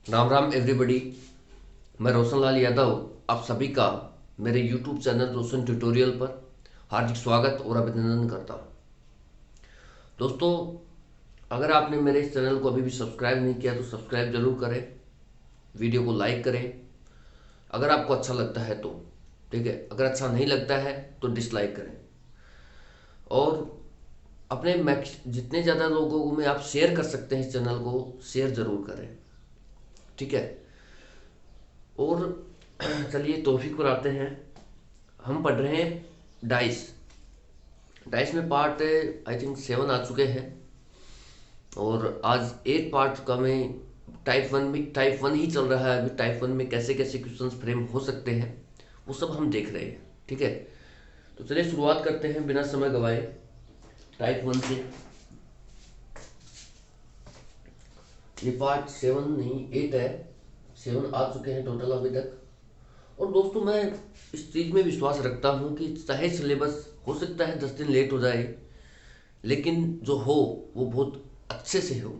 Ram Ram everybody. मैं रोशन लाल यादव आप सभी का मेरे YouTube चैनल रोशन ट्यूटोरियल पर हार्दिक स्वागत और अभिनंदन करता हूँ। दोस्तों, अगर आपने मेरे इस चैनल को अभी भी सब्सक्राइब नहीं किया तो सब्सक्राइब जरूर करें, वीडियो को लाइक करें अगर आपको अच्छा लगता है तो, ठीक है। अगर अच्छा नहीं लगता है तो डिसलाइक करें और अपने मैक्स जितने ज़्यादा लोगों में आप शेयर कर सकते हैं इस चैनल को शेयर ज़रूर करें, ठीक है। और चलिए टॉपिक पर आते हैं। हम पढ़ रहे हैं डाइस। डाइस में पार्ट आई थिंक 7 आ चुके हैं और आज 8 पार्ट का मैं टाइप वन ही चल रहा है। अभी टाइप वन में कैसे कैसे क्वेश्चंस फ्रेम हो सकते हैं वो सब हम देख रहे हैं, ठीक है। तो चलिए शुरुआत करते हैं बिना समय गवाए टाइप वन से। ये पार्ट 7 नहीं 8 है, 7 आ चुके हैं टोटल अभी तक। और दोस्तों, मैं इस चीज़ में विश्वास रखता हूँ कि चाहे सिलेबस हो सकता है 10 दिन लेट हो जाए, लेकिन जो हो वो बहुत अच्छे से हो,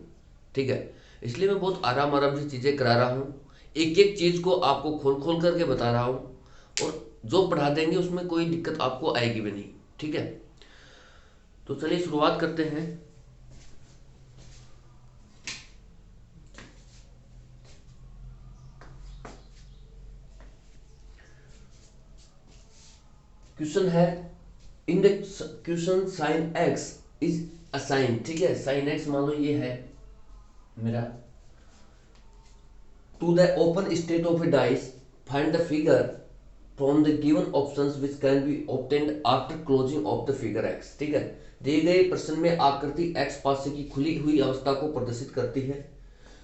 ठीक है। इसलिए मैं बहुत आराम आराम से चीज़ें करा रहा हूँ, एक एक चीज़ को आपको खोल खोल करके बता रहा हूँ और जो पढ़ा देंगे उसमें कोई दिक्कत आपको आएगी भी नहीं, ठीक है। तो चलिए शुरुआत करते हैं। क्वेश्चन है, in the question sign X is assign, ठीक है। साइन एक्स मान लो ये है मेरा, to the open state of a dice find the figure from the given options which can be obtained after closing of the figure X, ठीक है। दिए गए प्रश्न में आकृति एक्स पासे की खुली हुई अवस्था को प्रदर्शित करती है।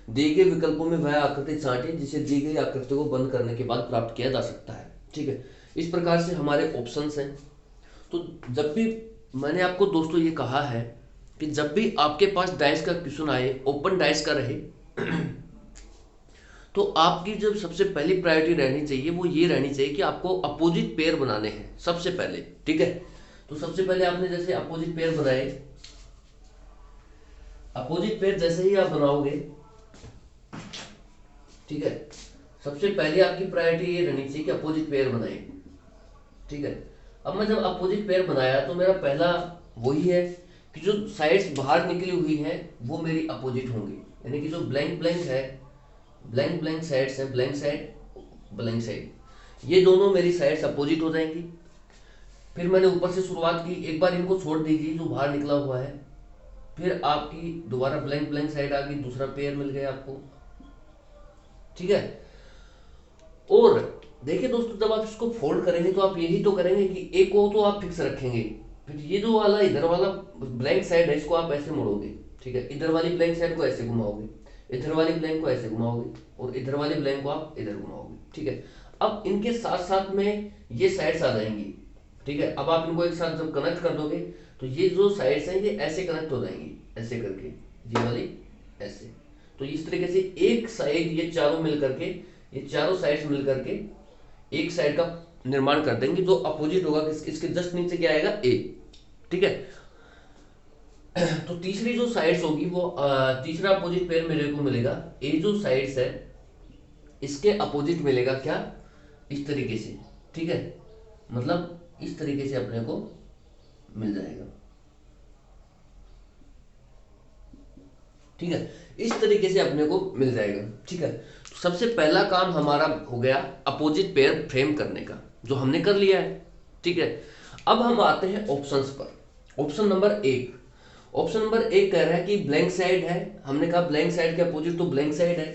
दिए गए विकल्पों में वह आकृति छांटे जिसे दी गई आकृति को बंद करने के बाद प्राप्त किया जा सकता है, ठीक है। इस प्रकार से हमारे ऑप्शंस हैं। तो जब भी मैंने आपको दोस्तों ये कहा है कि जब भी आपके पास डाइस का क्वेश्चन आए, ओपन डाइस का रहे, तो आपकी जो सबसे पहली प्रायोरिटी रहनी चाहिए वो ये रहनी चाहिए कि आपको अपोजिट पेयर बनाने हैं सबसे पहले, ठीक है। तो सबसे पहले आपने जैसे अपोजिट पेयर बनाए, अपोजिट पेयर जैसे ही आप बनाओगे, ठीक है, सबसे पहले आपकी प्रायोरिटी ये रहनी चाहिए कि अपोजिट पेयर बनाए, ठीक है। अब मैं जब अपोजिट पेयर बनाया तो मेरा पहला वही है कि जो साइड्स बाहर निकली हुई हैं वो मेरी अपोजिट होंगी, यानी कि जो ब्लैंक ब्लैंक है, ब्लैंक ब्लैंक साइड्स है, ब्लैंक साइड ब्लैंक साइड, ये दोनों मेरी साइड्स अपोजिट हो जाएंगी। फिर मैंने ऊपर से शुरुआत की, एक बार इनको छोड़ दीजिए जो बाहर निकला हुआ है, फिर आपकी दोबारा ब्लैंक ब्लैंक साइड आ गई, दूसरा पेयर मिल गया आपको, ठीक है। और देखिए दोस्तों, जब आप इसको फोल्ड करेंगे तो आप यही तो करेंगे कि एक को तो आप फिक्स रखेंगे, फिर ये जो वाला इधर वाला ब्लैंक साइड है इसको आप ऐसे मोड़ोगे, ठीक है। इधर वाली ब्लैंक साइड को ऐसे घुमाओगे, इधर वाली ब्लैंक को ऐसे घुमाओगे और इधर वाली ब्लैंक को आप इधर घुमाओगे, ठीक है। अब इनके साथ साथ में ये साइड्स आ जाएंगी, ठीक है। अब आप इनको एक साथ जब कनेक्ट कर दोगे तो ये जो साइड्स हैं ये ऐसे कनेक्ट हो जाएंगी, ऐसे करके, ये वाली ऐसे। तो इस तरीके से एक साइड ये चारों मिल करके, ये चारों साइड्स मिल करके एक साइड का निर्माण कर देंगे जो अपोजिट होगा। इसके जस्ट नीचे क्या आएगा, ए, ठीक है। तो तीसरी जो साइड्स होगी वो तीसरा अपोजिट पेयर मेरे को मिलेगा, ए जो साइड्स है इसके अपोजिट मिलेगा क्या, इस तरीके से, ठीक है। मतलब इस तरीके से अपने को मिल जाएगा, ठीक है। इस तरीके से अपने को मिल जाएगा, ठीक है। तो सबसे पहला काम हमारा हो गया अपोजिट पेयर फ्रेम करने का, जो हमने कर लिया है, ठीक है। अब हम आते हैं ऑप्शंस पर। ऑप्शन नंबर एक, ऑप्शन नंबर एक कह रहा है कि ब्लैंक साइड है। हमने कहा ब्लैंक साइड के अपोजिट तो ब्लैंक साइड है,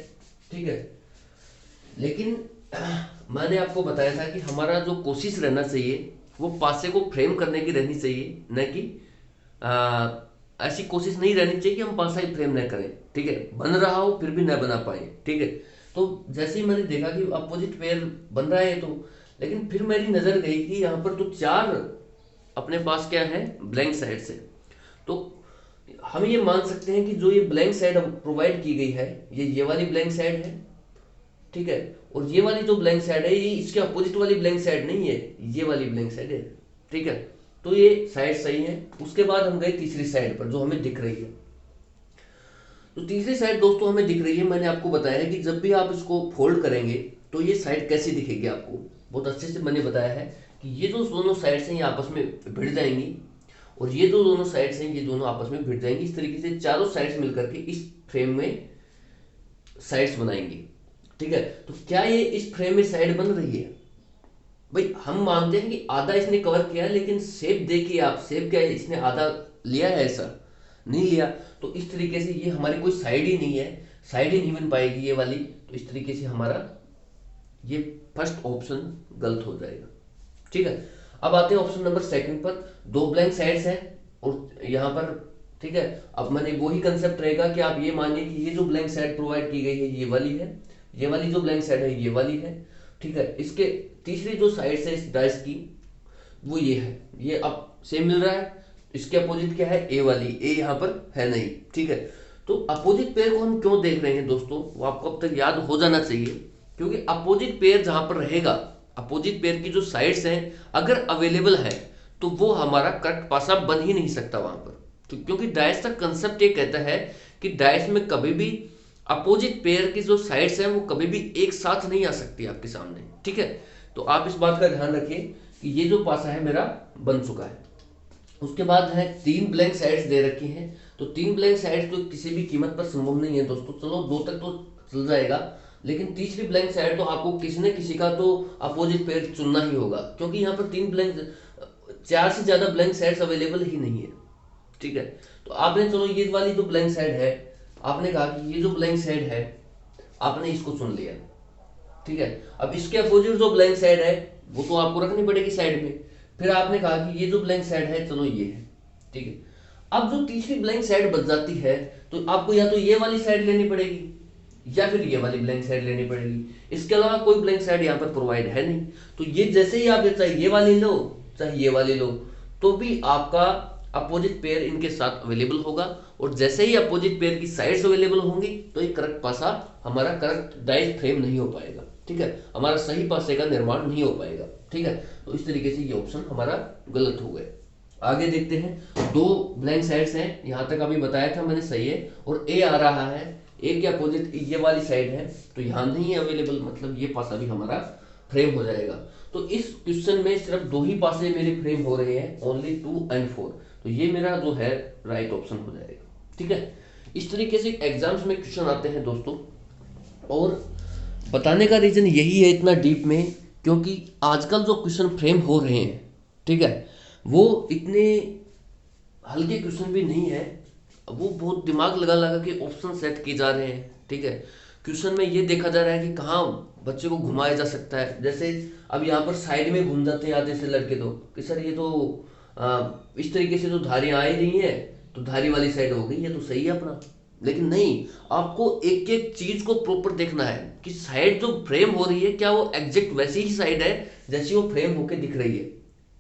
ठीक है। लेकिन मैंने आपको बताया था कि हमारा जो कोशिश रहना चाहिए वो पासे को फ्रेम करने की रहनी चाहिए, न कि ऐसी कोशिश नहीं रहनी चाहिए कि हम पासा ही फ्रेम न करें, ठीक है। बन रहा हो फिर भी न बना पाए, ठीक है। तो जैसे ही मैंने देखा कि अपोजिट पेयर बन रहा है, तो लेकिन फिर मेरी नजर गई कि यहाँ पर तो चार अपने पास क्या है, ब्लैंक साइड से। तो हम ये मान सकते हैं कि जो ये ब्लैंक साइड प्रोवाइड की गई है ये वाली ब्लैंक साइड है, ठीक है। और ये वाली जो ब्लैंक साइड है ये इसके अपोजिट वाली ब्लैंक साइड नहीं है, ये वाली ब्लैंक साइड है, ठीक है। तो ये साइड सही है। उसके बाद हम गए तीसरी साइड पर जो हमें दिख रही है। तो तीसरी साइड दोस्तों हमें दिख रही है, मैंने आपको बताया है कि जब भी आप इसको फोल्ड करेंगे तो ये साइड कैसी दिखेगी आपको, बहुत अच्छे से मैंने बताया है कि ये जो दोनों साइड्स हैं ये आपस में भिड़ जाएंगी, और ये जो दोनों साइड्स हैं ये दोनों आपस में भिड़ जाएंगी। इस तरीके से चारों साइड्स मिलकर के इस फ्रेम में साइड्स बनाएंगी। ठीक है, तो क्या ये इस फ्रेम में साइड बन रही है? भाई हम मानते हैं कि आधा इसने कवर किया है, लेकिन शेप देखिए आप, शेप क्या है, इसने आधा लिया है, ऐसा नहीं लिया। तो इस तरीके से ये हमारी कोई साइड ही नहीं है, साइड ही नहीं बन पाएगी ये वाली। तो इस तरीके से हमारा ये फर्स्ट ऑप्शन गलत हो जाएगा। ठीक है, अब आते हैं ऑप्शन नंबर सेकंड पर। दो ब्लैंक साइड्स हैं और यहाँ पर, ठीक है, अब मैंने वही कंसेप्ट रहेगा कि आप ये मानिए कि ये जो ब्लैंक साइड प्रोवाइड की गई है ये वाली है, ये वाली जो ब्लैंक साइड है ये वाली है। ठीक है, इसके तीसरी जो साइड है इस डाइस की वो ये है, ये अब सेम मिल रहा है। इसके अपोजिट क्या है? ए वाली, ए यहाँ पर है नहीं। ठीक है, तो अपोजिट पेयर को हम क्यों देख रहे हैं दोस्तों, वो आपको अब तक याद हो जाना चाहिए, क्योंकि अपोजिट पेयर जहां पर रहेगा, अपोजिट पेयर की जो साइड्स हैं अगर अवेलेबल है तो वो हमारा करेक्ट पासा बन ही नहीं सकता वहां पर। तो क्योंकि डाइस का कंसेप्ट ये कहता है कि डाइस में कभी भी अपोजिट पेयर की जो साइड्स हैं वो कभी भी एक साथ नहीं आ सकती आपके सामने। ठीक है, तो आप इस बात का ध्यान रखिए कि ये जो पासा है मेरा बन चुका है। उसके बाद है तीन ब्लैंक साइड्स दे रखी हैं, तो तीन ब्लैंक साइड्स तो किसी भी कीमत पर संभव नहीं है दोस्तों। चलो दो तक तो चल जाएगा, लेकिन तीसरी ब्लैंक साइड तो आपको किसी न किसी का तो अपोजिट पेयर चुनना ही होगा, क्योंकि यहाँ पर तीन ब्लैंक, चार से ज्यादा ब्लैंक साइड्स अवेलेबल ही नहीं है। ठीक है, तो आपने चलो ये वाली जो ब्लैंक साइड है, आपने कहा कि ये जो ब्लैंक साइड है आपने इसको चुन लिया। ठीक है, अब इसके अपोजिट जो ब्लैंक साइड है वो तो आपको रखनी पड़ेगी साइड में। फिर आपने कहा कि ये जो ब्लैंक साइड है चलो ये है। ठीक है, अब जो तीसरी ब्लैंक साइड बच जाती है तो आपको या तो ये वाली साइड लेनी पड़ेगी या फिर ये वाली ब्लैंक साइड लेनी पड़ेगी। इसके अलावा कोई ब्लैंक साइड यहाँ पर प्रोवाइड है नहीं। तो ये जैसे ही आप चाहे ये वाली लो चाहे ये वाली लो, तो भी आपका अपोजिट पेयर इनके साथ अवेलेबल होगा, और जैसे ही अपोजिट पेयर की साइड्स अवेलेबल होंगी तो ये करेक्ट पासा हमारा, करेक्ट डाइस फ्रेम नहीं हो पाएगा। ठीक है, हमारा सही पासे का निर्माण नहीं हो पाएगा। ठीक है, तो इस तरीके से ये ऑप्शन हमारा गलत हो गया। आगे देखते हैं, दो ब्लैंक साइड्स हैं, यहां तक अभी बताया था मैंने सही है, और ए आ रहा है, ए के अपोजिट ये वाली साइड है तो यहां नहीं है अवेलेबल, मतलब ये पासा भी हमारा फ्रेम हो जाएगा। तो इस क्वेश्चन में सिर्फ दो ही पासे मेरे फ्रेम हो रहे हैं, ओनली 2 and 4, तो ये मेरा जो है राइट ऑप्शन हो जाएगा। ठीक है, इस तरीके से एग्जाम्स में क्वेश्चन आते हैं दोस्तों, और बताने का रीजन यही है इतना डीप में, क्योंकि आजकल जो क्वेश्चन फ्रेम हो रहे हैं, ठीक है, वो इतने हल्के क्वेश्चन भी नहीं है, वो बहुत दिमाग लगा लगा के ऑप्शन सेट किए जा रहे हैं। ठीक है, क्वेश्चन में ये देखा जा रहा है कि कहाँ बच्चे को घुमाया जा सकता है। जैसे अब यहाँ पर साइड में घूम जाते हैं आधे से लड़के तो कि सर ये तो इस तरीके से तो धारियां आ ही रही है तो धारी वाली साइड हो गई, ये तो सही है अपना। लेकिन नहीं, आपको एक एक चीज को प्रॉपर देखना है कि साइड जो फ्रेम हो रही है क्या वो एग्जैक्ट वैसी ही साइड है जैसी वो फ्रेम होके दिख रही है।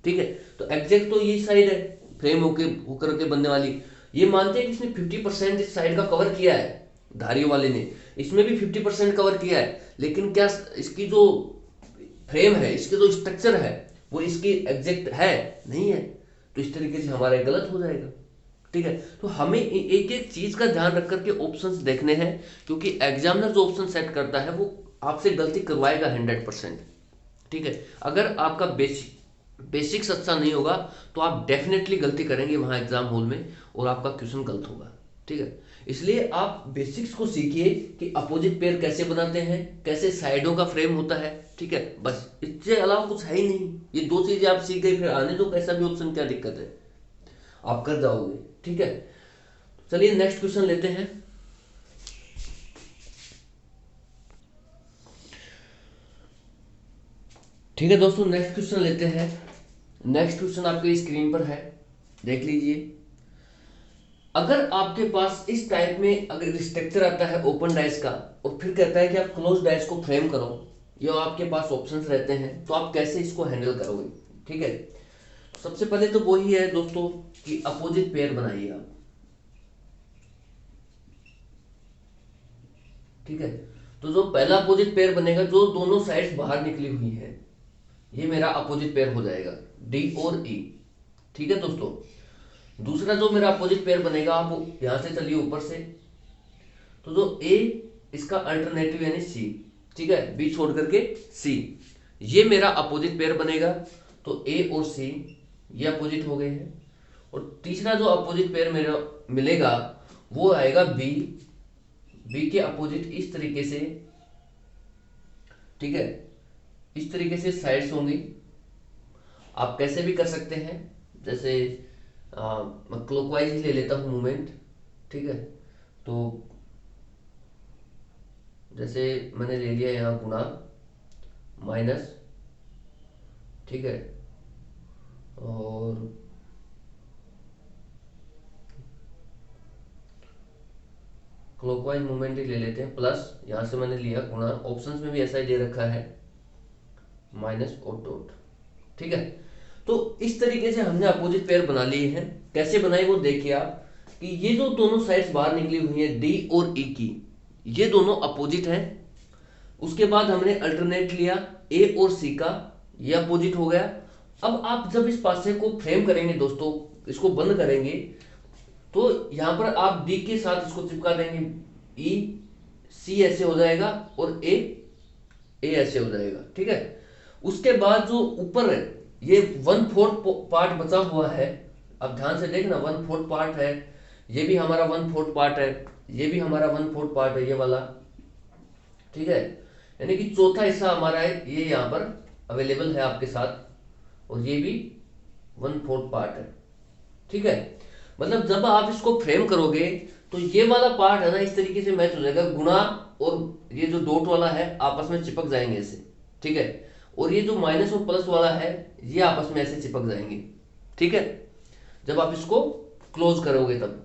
ठीक है, तो एग्जैक्ट तो यही साइड है फ्रेम होकर के बनने वाली। ये मानते हैं कि इसने 50% इस साइड का कवर किया है, धारियों वाले ने इसमें भी 50% कवर किया है, लेकिन क्या इसकी जो फ्रेम है, इसके जो स्ट्रक्चर है वो इसकी एग्जैक्ट है? नहीं है। तो इस तरीके से हमारा गलत हो जाएगा। ठीक है, तो हमें एक एक चीज का ध्यान रख करके ऑप्शंस देखने हैं, क्योंकि एग्जामिनर जो ऑप्शन सेट करता है वो आपसे गलती करवाएगा 100%। ठीक है, अगर आपका बेसिक्स अच्छा नहीं होगा तो आप डेफिनेटली गलती करेंगे वहां एग्जाम हॉल में, और आपका क्वेश्चन गलत होगा। ठीक है, इसलिए आप बेसिक्स को सीखिए कि अपोजिट पेयर कैसे बनाते हैं, कैसे साइडों का फ्रेम होता है। ठीक है, बस इससे अलावा कुछ है ही नहीं। ये दो चीजें आप सीख गए, फिर आने दो कैसा भी ऑप्शन, क्या दिक्कत है, आप कर जाओगे। ठीक है, चलिए नेक्स्ट क्वेश्चन लेते हैं। ठीक है दोस्तों, नेक्स्ट क्वेश्चन लेते हैं। नेक्स्ट क्वेश्चन आपके स्क्रीन पर है, देख लीजिए। अगर आपके पास इस टाइप में अगर स्ट्रक्चर आता है ओपन डाइस का, और फिर कहता है कि आप क्लोज डाइस को फ्रेम करो, या आपके पास ऑप्शंस रहते हैं, तो आप कैसे इसको हैंडल करोगे? ठीक है, सबसे पहले तो वही है दोस्तों कि अपोजिट पेयर बनाइए आप। ठीक है, तो जो पहला अपोजिट पेयर बनेगा, जो दोनों साइड्स बाहर निकली हुई है, ये मेरा अपोजिट पेयर हो जाएगा, डी और ई। ठीक है दोस्तों, दूसरा जो मेरा अपोजिट पेयर बनेगा, आप यहां से चलिए ऊपर से, तो जो ए इसका अल्टरनेटिव यानी सी, ठीक है, बी छोड़ करके सी, ये मेरा अपोजिट पेयर बनेगा। तो ए और सी ये अपोजिट हो गए हैं। और तीसरा जो अपोजिट पेयर मेरा मिलेगा वो आएगा बी, बी के अपोजिट इस तरीके से, ठीक है, इस तरीके से साइड्स होंगी। आप कैसे भी कर सकते हैं, जैसे मैं क्लॉकवाइज ही ले लेता हूँ मूवमेंट, ठीक है। तो जैसे मैंने ले लिया यहाँ गुणा माइनस, ठीक है, और क्लॉकवाइज मूवमेंट ही ले लेते हैं, प्लस यहाँ से मैंने लिया गुणा, ऑप्शंस में भी ऐसा ही दे रखा है माइनस और डॉट, ठीक है। तो इस तरीके से हमने अपोजिट पेयर बना लिए हैं। कैसे बनाए वो देखिए आप, कि ये जो दोनों साइड्स बाहर निकली हुई हैं डी और ई की, ये दोनों अपोजिट हैं। उसके बाद हमने अल्टरनेट लिया ए और सी का, ये अपोजिट हो गया। अब आप जब इस पासे को फ्रेम करेंगे दोस्तों, इसको बंद करेंगे, तो यहां पर आप डी के साथ इसको चिपका देंगे, ई सी ऐसे हो जाएगा और ए ऐसे हो जाएगा, ठीक है। उसके बाद जो ऊपर है ये 1/4 पार्ट बचा हुआ है, अब ध्यान से देखना 1/4 पार्ट है, ये भी हमारा 1/4 पार्ट है, ये भी हमारा 1/4 पार्ट है, ये वाला, ठीक है। यानी कि चौथा हिस्सा हमारा है, ये यहाँ पर अवेलेबल है आपके साथ, और ये भी 1/4 पार्ट है, ठीक है। मतलब जब आप इसको फ्रेम करोगे तो ये वाला पार्ट है ना इस तरीके से मैच हो जाएगा, गुणा और ये जो डॉट वाला है आपस में चिपक जाएंगे ऐसे, ठीक है। और ये जो माइनस और प्लस वाला है ये आपस में ऐसे चिपक जाएंगे, ठीक है, जब आप इसको क्लोज करोगे तब,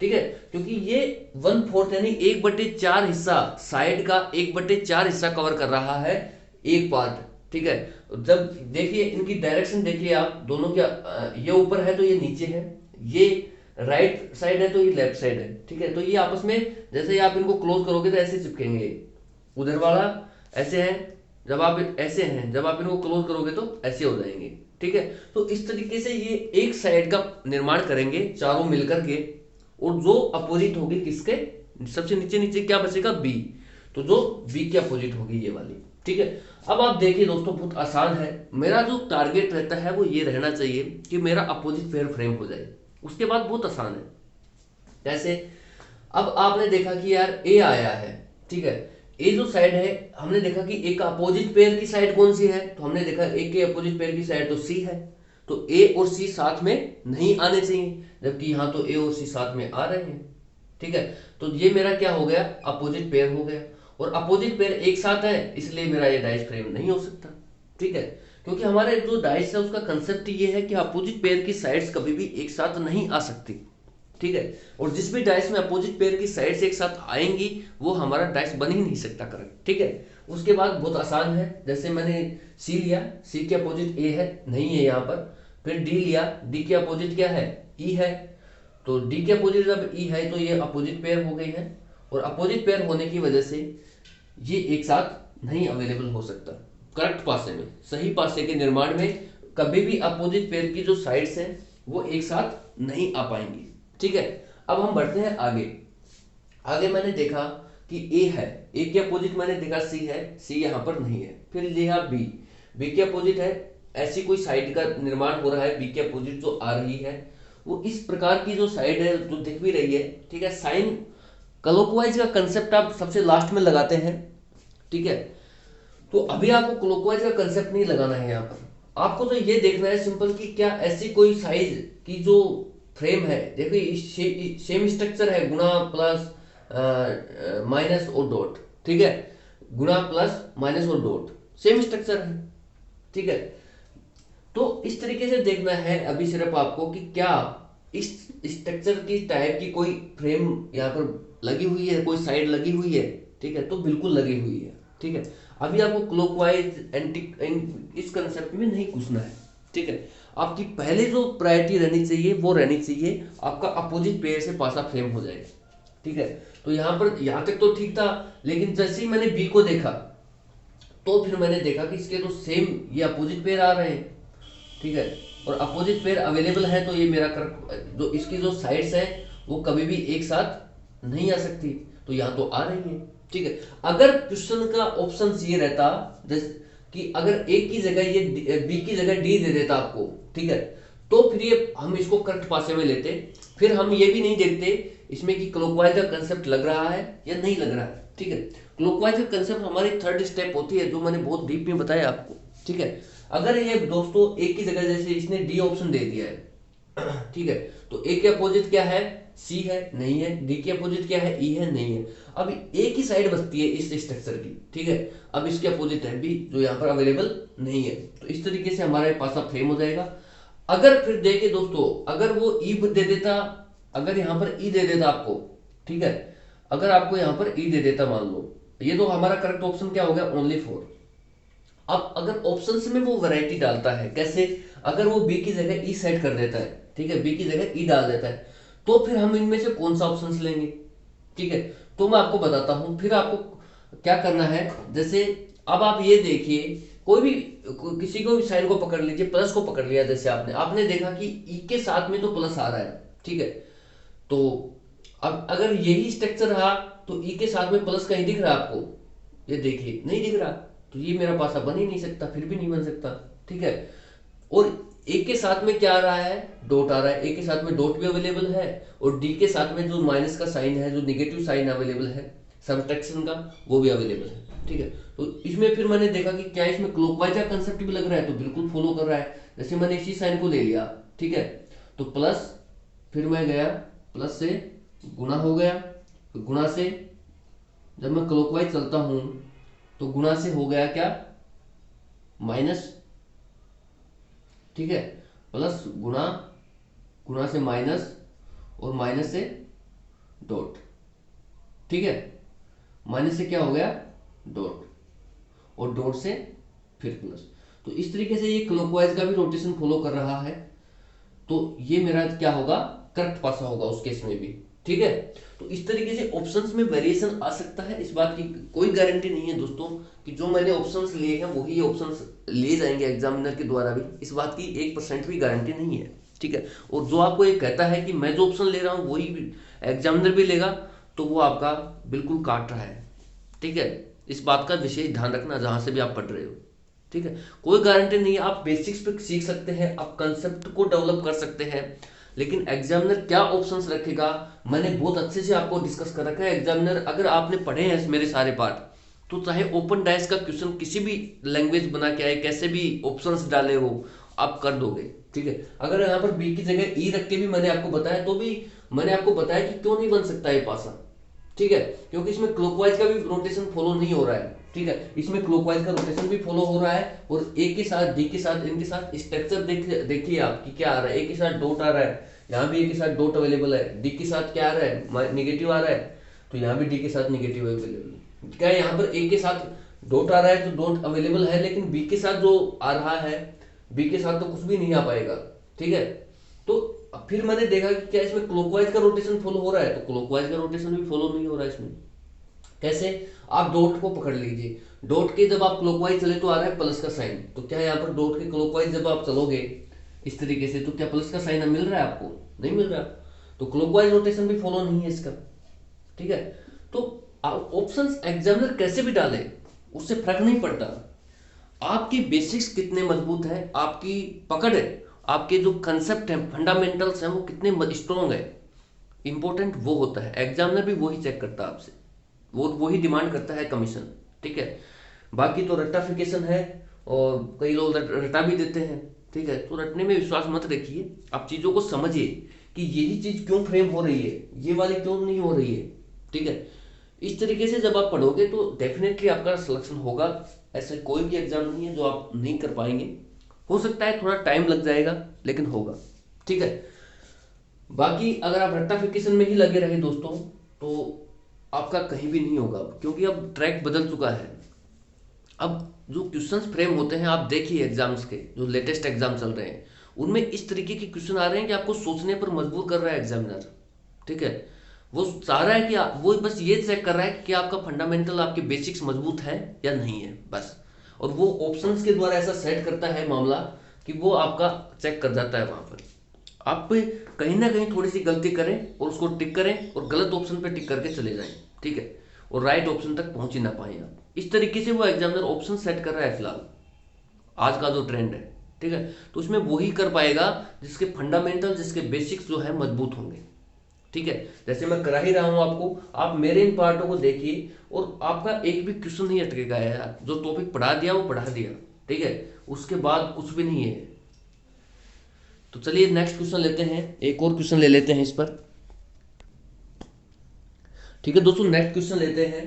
ठीक है। क्योंकि ये 1/4 यानी 1/4 हिस्सा, साइड का 1/4 हिस्सा कवर कर रहा है एक पार्ट, ठीक है। जब देखिए इनकी डायरेक्शन देखिए आप दोनों क्या, ये ऊपर है तो ये नीचे है, ये राइट साइड है तो ये लेफ्ट साइड है, ठीक है। तो ये आपस में जैसे ही आप इनको क्लोज करोगे तो ऐसे चिपकेंगे, उधर वाला ऐसे है, जब आप ऐसे हैं, जब आप इनको क्लोज करोगे तो ऐसे हो जाएंगे, ठीक है। तो इस तरीके से ये एक साइड का निर्माण करेंगे चारों मिलकर के, और जो अपोजिट होगी किसके, सबसे नीचे नीचे क्या बचेगा, बी, तो जो बी के अपोजिट होगी ये वाली, ठीक है। अब आप देखिए दोस्तों बहुत आसान है, मेरा जो टारगेट रहता है वो ये रहना चाहिए कि मेरा अपोजिट पेयर फ्रेम हो जाए, उसके बाद बहुत आसान है। कैसे, अब आपने देखा कि यार ए आया है, ठीक है, ए जो साइड है हमने देखा कि ए का अपोजिट पेयर की साइड कौन सी है, तो हमने देखा ए के अपोजिट पेयर की साइड तो सी है, तो ए और सी साथ में नहीं आने चाहिए, जबकि यहां तो ए और सी साथ में आ रहे हैं, ठीक है। तो ये मेरा क्या हो गया, अपोजिट पेयर हो गया, और अपोजिट पेयर एक साथ है इसलिए मेरा ये डाइस फ्रेम नहीं हो सकता, ठीक है। क्योंकि हमारे जो डाइस है उसका कंसेप्ट ये है कि अपोजिट पेयर की साइड्स कभी भी एक साथ नहीं आ सकती, ठीक है। और जिस भी डाइस में अपोजिट पेयर की साइड्स एक साथ आएंगी वो हमारा डाइस बन ही नहीं सकता, करेक्ट, ठीक है। उसके बाद बहुत आसान है, जैसे मैंने सी लिया, सी के अपोजिट ए है, नहीं है यहाँ पर, फिर डी लिया, डी के अपोजिट क्या है, ई है, तो डी के अपोजिट जब ई है तो ये अपोजिट पेयर हो गई है, और अपोजिट पेयर होने की वजह से ये एक साथ नहीं अवेलेबल हो सकता करेक्ट पासे में, सही पासे के निर्माण में कभी भी अपोजिट पेयर की जो साइड्स हैं वो एक साथ नहीं आ पाएंगी, ठीक है। अब हम बढ़ते हैं आगे। आगे मैंने देखा कि ए है, ए के अपोजिट मैंने देखा सी है, सी यहाँ पर नहीं है, फिर लिया बी, बी के अपोजिट है, ऐसी कोई साइड का निर्माण हो रहा है बी के अपोजिट जो आ रही है, वो इस प्रकार की जो साइड है जो दिख भी रही है, ठीक है। साइन क्लॉकवाइज का कंसेप्ट आप सबसे लास्ट में लगाते हैं, ठीक है। तो अभी आपको क्लॉकवाइज का कंसेप्ट नहीं लगाना है, यहाँ पर आपको तो ये देखना है सिंपल कि क्या ऐसी कोई साइज की जो फ्रेम है, देखिए सेम स्ट्रक्चर है, गुणा प्लस माइनस और डॉट, ठीक है, गुणा प्लस माइनस और डॉट सेम स्ट्रक्चर है, ठीक है। तो इस तरीके से देखना है अभी सिर्फ आपको कि क्या इस स्ट्रक्चर की टाइप की कोई फ्रेम यहाँ पर लगी हुई है, कोई साइड लगी हुई है, ठीक है, तो बिल्कुल लगी हुई है, ठीक है। अभी आपको क्लॉकवाइज एंटी इस कंसेप्ट में नहीं घुसना है, ठीक है। आपकी पहले जो प्रायोरिटी रहनी चाहिए वो रहनी चाहिए आपका अपोजिट पेयर से पासा फ्रेम हो जाएगा, ठीक है। तो यहाँ पर यहाँ तक तो ठीक था, लेकिन जैसे ही मैंने बी को देखा तो फिर मैंने देखा कि इसके तो सेम ये अपोजिट पेयर आ रहे हैं, ठीक है, और अपोजिट पेयर अवेलेबल है, तो ये मेरा जो इसकी जो साइड्स है वो कभी भी एक साथ नहीं आ सकती, तो यहाँ तो आ रही है। ठीक है, अगर क्वेश्चन का ऑप्शन ये रहता जैसे कि अगर ए की जगह ये बी की जगह डी दे देता आपको, ठीक है, तो फिर ये हम इसको करेक्ट पासे में लेते। फिर हम ये भी नहीं देखते इसमें कि क्लॉकवाइज का कंसेप्ट लग रहा है या नहीं लग रहा है। ठीक है, क्लॉकवाइज का कंसेप्ट हमारी थर्ड स्टेप होती है, जो मैंने बहुत डीप में बताया आपको। ठीक है, अगर ये दोस्तों ए की जगह जैसे इसने डी ऑप्शन दे दिया है, ठीक है, तो ए के अपोजिट क्या है, सी है, नहीं है। डी के अपोजिट क्या है, ई है, नहीं है। अब ए की साइड बचती है इस स्ट्रक्चर की। ठीक है, अब इसके अपोजिट है बी, जो यहाँ पर अवेलेबल नहीं है। तो इस तरीके से हमारे पास अब फ्रेम हो जाएगा। अगर फिर देखे दोस्तों, अगर वो ई दे देता, अगर यहाँ पर ई दे देता आपको, ठीक है, अगर आपको यहाँ पर ई दे देता, मान लो ये तो हमारा करेक्ट ऑप्शन क्या हो गया, ओनली 4। अब अगर ऑप्शंस में वो वैरायटी डालता है, कैसे, अगर वो बी की जगह ई सेट कर देता है, ठीक है, बी की जगह ई डाल देता है, तो फिर हम इनमें से कौन सा ऑप्शन लेंगे। ठीक है, तो मैं आपको बताता हूं फिर आपको क्या करना है। जैसे अब आप ये देखिए, कोई भी किसी को भी साइन को पकड़ लीजिए, प्लस को पकड़ लिया, जैसे आपने आपने देखा कि ई के साथ में तो प्लस आ रहा है। ठीक है, तो अब अगर यही स्ट्रक्चर रहा तो ई के साथ में प्लस कहीं दिख रहा है आपको, ये देखिए नहीं दिख रहा, तो ये मेरा पासा बन ही नहीं सकता, फिर भी नहीं बन सकता। ठीक है, और ए के साथ में क्या आ रहा है, डॉट आ रहा है। ए के साथ में डॉट भी अवेलेबल है, और डी के साथ में जो माइनस का साइन है, जो नेगेटिव साइन अवेलेबल है सब्ट्रैक्शन का, वो भी अवेलेबल है। ठीक है, तो इसमें फिर मैंने देखा कि क्या इसमें क्लॉकवाइज का कंसेप्ट भी लग रहा है, तो बिल्कुल फॉलो कर रहा है। जैसे मैंने इसी साइन को ले लिया, ठीक है, तो प्लस, फिर मैं गया प्लस से गुना हो गया, तो गुना से जब मैं क्लॉकवाइज चलता हूं तो गुना से हो गया क्या, माइनस। ठीक है, प्लस गुना, गुना से माइनस, और माइनस से डॉट। ठीक है, माइनस से क्या हो गया, डॉट, और डॉट से फिर प्लस। तो इस तरीके से ये क्लॉकवाइज का भी रोटेशन फॉलो कर रहा है। तो ये मेरा क्या होगा, करेक्ट पासा होगा उस केस में भी। ठीक है, तो इस तरीके से ऑप्शंस में वेरिएशन आ सकता है, इस बात की कोई गारंटी नहीं है दोस्तों कि जो मैंने ऑप्शंस लिए हैं वही ऑप्शंस लिए जाएंगे एग्जामिनर के द्वारा भी, इस बात की 1% भी गारंटी नहीं है। ठीक है, और जो आपको ये कहता है कि मैं जो ऑप्शन ले रहा हूँ वही एग्जामिनर भी लेगा, तो वो आपका बिल्कुल काट रहा है। ठीक है, इस बात का विशेष ध्यान रखना जहां से भी आप पढ़ रहे हो। ठीक है, कोई गारंटी नहीं है, आप बेसिक्स पे सीख सकते हैं, आप कंसेप्ट को डेवलप कर सकते हैं, लेकिन एग्जामिनर क्या ऑप्शंस रखेगा मैंने बहुत अच्छे से आपको डिस्कस कर रखा है। एग्जामिनर अगर आपने पढ़े हैं मेरे सारे पार्ट, तो चाहे ओपन डाइस का क्वेश्चन किसी भी लैंग्वेज बना के आए, कैसे भी ऑप्शंस डाले हो, आप कर दोगे। ठीक है, अगर यहाँ पर बी की जगह ई रख के भी मैंने आपको बताया, तो भी मैंने आपको बताया कि क्यों नहीं बन सकता ये पासा। ठीक है, क्योंकि इसमें क्लॉकवाइज का भी रोटेशन फॉलो नहीं हो रहा है। ठीक है, इसमें क्लॉकवाइज का रोटेशन भी फॉलो हो रहा है, और ए के साथ, डी के साथ, इनके साथ स्ट्रक्चर देखिए आप कि क्या आ रहा है। ए के साथ डॉट आ रहा है, यहाँ भी ए के साथ डॉट अवेलेबल है। डी के साथ क्या आ रहा है, नेगेटिव आ रहा है, तो यहाँ भी डी के साथ नेगेटिव अवेलेबल है। क्या यहाँ पर ए के साथ डॉट आ रहा है तो डॉट अवेलेबल है, लेकिन बी के साथ जो आ रहा है, बी के साथ तो कुछ भी नहीं आ पाएगा। ठीक है, तो फिर मैंने देखा कि क्या इसमें क्लॉकवाइज का रोटेशन फॉलो हो रहा है, तो क्लॉकवाइज का रोटेशन भी फॉलो नहीं हो रहा है इसमें। कैसे, आप डॉट को पकड़ लीजिए, डॉट के जब आप क्लॉकवाइज चले तो आ रहा है प्लस का साइन, तो क्या यहाँ पर डॉट के क्लॉकवाइज जब आप चलोगे इस तरीके से, तो क्या प्लस का साइन मिल रहा है आपको, नहीं मिल रहा, तो क्लॉकवाइज रोटेशन भी फॉलो नहीं है इसका। ठीक है, तो ऑप्शंस एग्जामिनर कैसे भी डाले उससे फर्क नहीं पड़ता, आपकी बेसिक्स कितने मजबूत है, आपकी पकड़ है, आपके जो कंसेप्ट हैं, फंडामेंटल्स हैं, वो कितने स्ट्रॉन्ग है, इंपॉर्टेंट वो होता है। एग्जामिनर भी वही चेक करता है आपसे, वो वही डिमांड करता है कमीशन। ठीक है, बाकी तो रट्टाफिकेशन है, और कई लोग रटा भी देते हैं। ठीक है, तो रटने में विश्वास मत रखिए, आप चीज़ों को समझिए कि यही चीज़ क्यों फ्रेम हो रही है, ये वाली क्यों नहीं हो रही है। ठीक है, इस तरीके से जब आप पढ़ोगे तो डेफिनेटली आपका सिलेक्शन होगा। ऐसे कोई भी एग्जाम नहीं है जो आप नहीं कर पाएंगे, हो सकता है थोड़ा टाइम लग जाएगा, लेकिन होगा। ठीक है, बाकी अगर आप रट्टाफिकेशन में ही लगे रहे दोस्तों, तो आपका कहीं भी नहीं होगा, क्योंकि अब ट्रैक बदल चुका है। अब जो क्वेश्चंस फ्रेम होते हैं, आप देखिए एग्जाम्स के जो लेटेस्ट एग्जाम चल रहे हैं, उनमें इस तरीके के क्वेश्चन आ रहे हैं कि आपको सोचने पर मजबूर कर रहा है एग्जामिनर। ठीक है, वो चाह रहा है कि वो बस ये चेक कर रहा है कि आपका फंडामेंटल, आपके बेसिक्स मजबूत है या नहीं है, बस। और वो ऑप्शंस के द्वारा ऐसा सेट करता है मामला कि वो आपका चेक कर जाता है वहां पर। आप कहीं ना कहीं थोड़ी सी गलती करें और उसको टिक करें, और गलत ऑप्शन पे टिक करके चले जाएं। ठीक है, और राइट ऑप्शन तक पहुंच ही ना पाए आप। इस तरीके से वो एग्जामिनर ऑप्शन सेट कर रहा है फिलहाल, आज का जो ट्रेंड है। ठीक है, तो उसमें वही कर पाएगा जिसके फंडामेंटल, जिसके बेसिक्स जो है मजबूत होंगे। ठीक है, जैसे मैं करा ही रहा हूं आपको, आप मेरे इन पार्टों को देखिए और आपका एक भी क्वेश्चन नहीं अटकेगा यार। जो टॉपिक पढ़ा दिया वो पढ़ा दिया, ठीक है, उसके बाद कुछ भी नहीं है। तो चलिए नेक्स्ट क्वेश्चन लेते हैं, एक और क्वेश्चन ले लेते हैं इस पर। ठीक है दोस्तों, नेक्स्ट क्वेश्चन लेते हैं।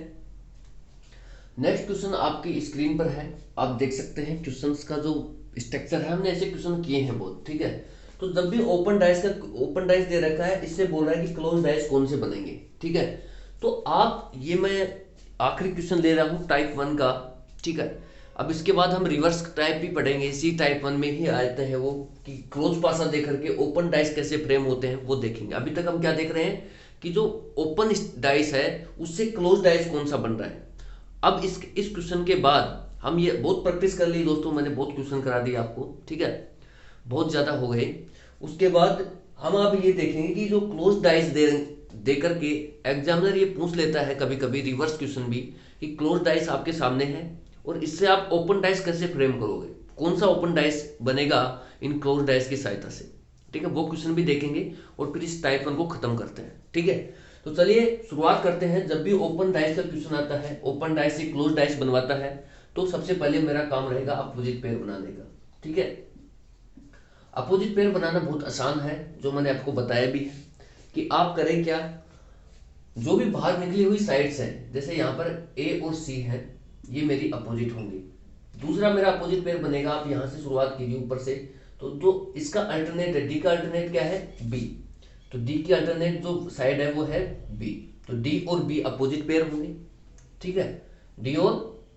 नेक्स्ट क्वेश्चन आपकी स्क्रीन पर है, आप देख सकते हैं क्वेश्चंस का जो स्ट्रक्चर है, हमने ऐसे क्वेश्चन किए हैं बहुत। ठीक है, तो जब भी ओपन डाइस दे रखा है, इससे बोल रहा है कि क्लोज डाइस कौन से बनेंगे। ठीक है, तो आप ये मैं आखिरी क्वेश्चन ले रहा हूं टाइप 1 का। ठीक है, अब इसके बाद हम रिवर्स टाइप भी पढ़ेंगे, इसी टाइप 1 में ही आते हैं वो, कि क्लोज पासा दे करके ओपन डाइस कैसे फ्रेम होते हैं वो देखेंगे। अभी तक हम क्या देख रहे हैं कि जो ओपन डाइस है उससे क्लोज डाइस कौन सा बन रहा है। अब इस क्वेश्चन के बाद हम ये बहुत प्रैक्टिस कर ली दोस्तों, मैंने बहुत क्वेश्चन करा दिए आपको। ठीक है, बहुत ज्यादा हो गए। उसके बाद हम अब ये देखेंगे कि जो क्लोज डाइस दे करके एग्जामिनर ये पूछ लेता है कभी कभी रिवर्स क्वेश्चन भी, कि क्लोज डाइस आपके सामने है और इससे आप ओपन डाइस कैसे फ्रेम करोगे, कौन सा ओपन डाइस बनेगा इन क्लोज डाइस की सहायता से। ठीक है, वो क्वेश्चन भी देखेंगे और फिर इस टाइप 1 को खत्म करते हैं। ठीक है, तो चलिए शुरुआत करते हैं। जब भी ओपन डाइस का क्वेश्चन आता है, ओपन डाइस से क्लोज डाइस बनवाता है, तो सबसे पहले मेरा काम रहेगा अपोजिट पेयर बनाने का। ठीक है, अपोजिट पेयर बनाना बहुत आसान है, जो मैंने आपको बताया भी है कि आप करें क्या, जो भी बाहर निकली हुई साइड्स हैं, जैसे यहाँ पर ए और सी है, ये मेरी अपोजिट होंगी। दूसरा मेरा अपोजिट पेयर बनेगा, आप यहाँ से शुरुआत कीजिए ऊपर से, तो जो इसका अल्टरनेट है, डी का अल्टरनेट क्या है, बी, तो डी की अल्टरनेट जो साइड है वो है बी, तो डी और बी अपोजिट पेयर होंगे। ठीक है, डी और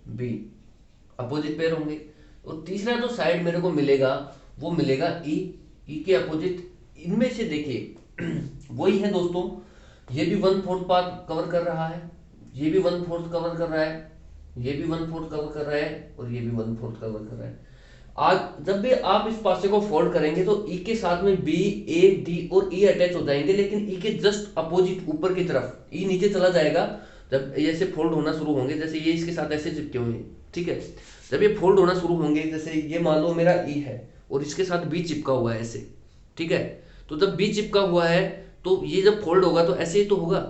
बी अपोजिट पेयर होंगे। और तीसरा जो साइड मेरे को मिलेगा वो मिलेगा ई, ई के अपोजिट। इनमें से देखिए वही है दोस्तों, ये भी 1/4 पाथ कवर कर रहा है, ये भी 1/4 कवर कर रहा है, ये भी 1/4 कवर कर रहा है, और ये भी 1/4 कवर कर रहा है। आज जब भी आप इस पासे को फोल्ड करेंगे तो ई के साथ में बी, ए, डी और ई अटैच हो जाएंगे, लेकिन ई के जस्ट अपोजिट ऊपर की तरफ ई नीचे चला जाएगा जब ऐसे फोल्ड होना शुरू होंगे। जैसे ये इसके साथ ऐसे चिपके हुए हैं। ठीक है, जब ये फोल्ड होना शुरू होंगे, जैसे ये मान लो मेरा ई है और इसके साथ बी चिपका हुआ है ऐसे। ठीक है, तो जब बी चिपका हुआ है तो ये जब फोल्ड होगा तो ऐसे ही तो होगा।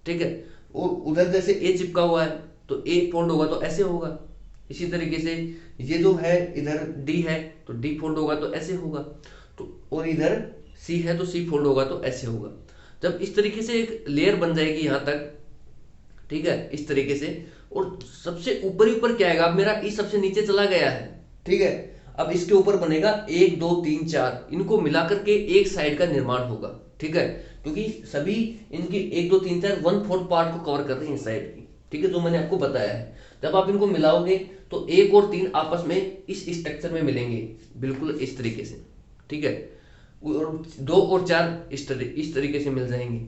ठीक है, और उधर जैसे ए चिपका हुआ है तो ए फोल्ड होगा तो ऐसे होगा। इसी तरीके से ये जो है इधर डी है तो डी फोल्ड होगा तो ऐसे होगा, तो और इधर सी है तो सी फोल्ड होगा तो ऐसे होगा। जब इस तरीके से एक लेयर बन जाएगी यहां तक, ठीक है, इस तरीके से, और सबसे ऊपर ही ऊपर क्या आएगा, अब मेरा ई सबसे नीचे चला गया है। ठीक है, अब इसके ऊपर बनेगा 1 2 3 4, इनको मिलाकर के एक साइड का निर्माण होगा। ठीक है, क्योंकि सभी इनकी 1 2 3 4 1/4 पार्ट को कवर कर रही है साइड की। ठीक है, जो मैंने आपको बताया है। जब आप इनको मिलाओगे तो 1 और 3 आपस में इस स्ट्रक्चर में मिलेंगे, बिल्कुल इस तरीके से। ठीक है, और 2 और 4 इस तरीके से मिल जाएंगे।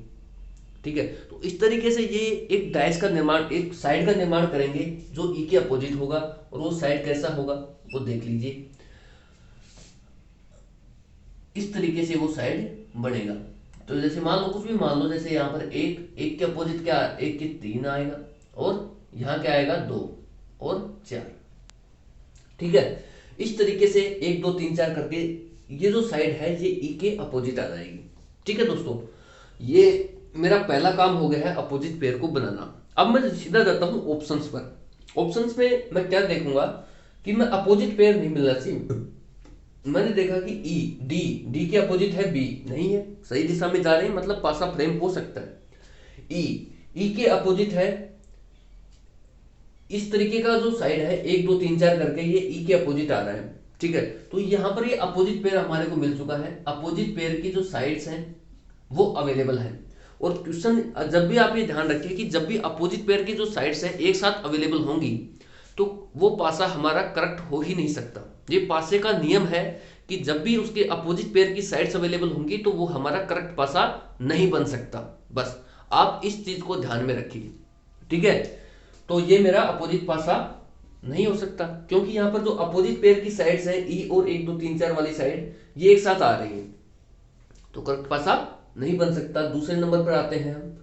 ठीक है, तो इस तरीके से ये एक डाइस का निर्माण, एक साइड का निर्माण करेंगे जो ई के अपोजिट होगा, और वो साइड कैसा होगा वो देख लीजिए। इस तरीके से वो साइड बनेगा। तो जैसे मान लो, कुछ भी मान लो, जैसे यहाँ पर एक के अपोजिट क्या, एक के 3 आएगा, और यहाँ क्या आएगा 2 और 4। ठीक है, इस तरीके से 1 2 3 4 करके ये जो साइड है ये ई के अपोजिट आ जाएगी। ठीक है दोस्तों, ये मेरा पहला काम हो गया है अपोजिट पेयर को बनाना। अब मैं सीधा जाता हूं ऑप्शंस पर। ऑप्शंस में मैं क्या देखूंगा कि मैं अपोजिट पेयर नहीं मिलना चाहिए। मैंने देखा कि ई डी, डी के अपोजिट है बी, नहीं है, सही दिशा में जा रहे हैं, मतलब पासा फ्रेम हो सकता है। ई के अपोजिट है, इस तरीके का जो साइड है 1 2 3 4 करके ये ई के अपोजिट आ रहा है। ठीक है, तो यहां पर ये अपोजिट पेयर हमारे को मिल चुका है। अपोजिट पेयर की जो साइड्स हैं वो अवेलेबल है। और क्वेश्चन जब भी आप ये ध्यान रखिए कि जब भी अपोजिट पेयर की जो साइड्स हैं एक साथ अवेलेबल होंगी तो वो पासा हमारा करेक्ट हो ही नहीं सकता। ये पासे का नियम है कि जब भी उसके अपोजिट पेयर की साइड्स अवेलेबल होंगी तो वो हमारा करेक्ट पासा नहीं बन सकता। बस आप इस चीज को ध्यान में रखिए। ठीक है, तो ये मेरा अपोजिट पासा नहीं हो सकता, क्योंकि यहां पर जो अपोजिट पेयर की साइड्स है ई और 1 2 3 4 वाली साइड ये एक साथ आ रही है, तो करेक्ट पासा नहीं बन सकता। दूसरे नंबर पर आते हैं हम,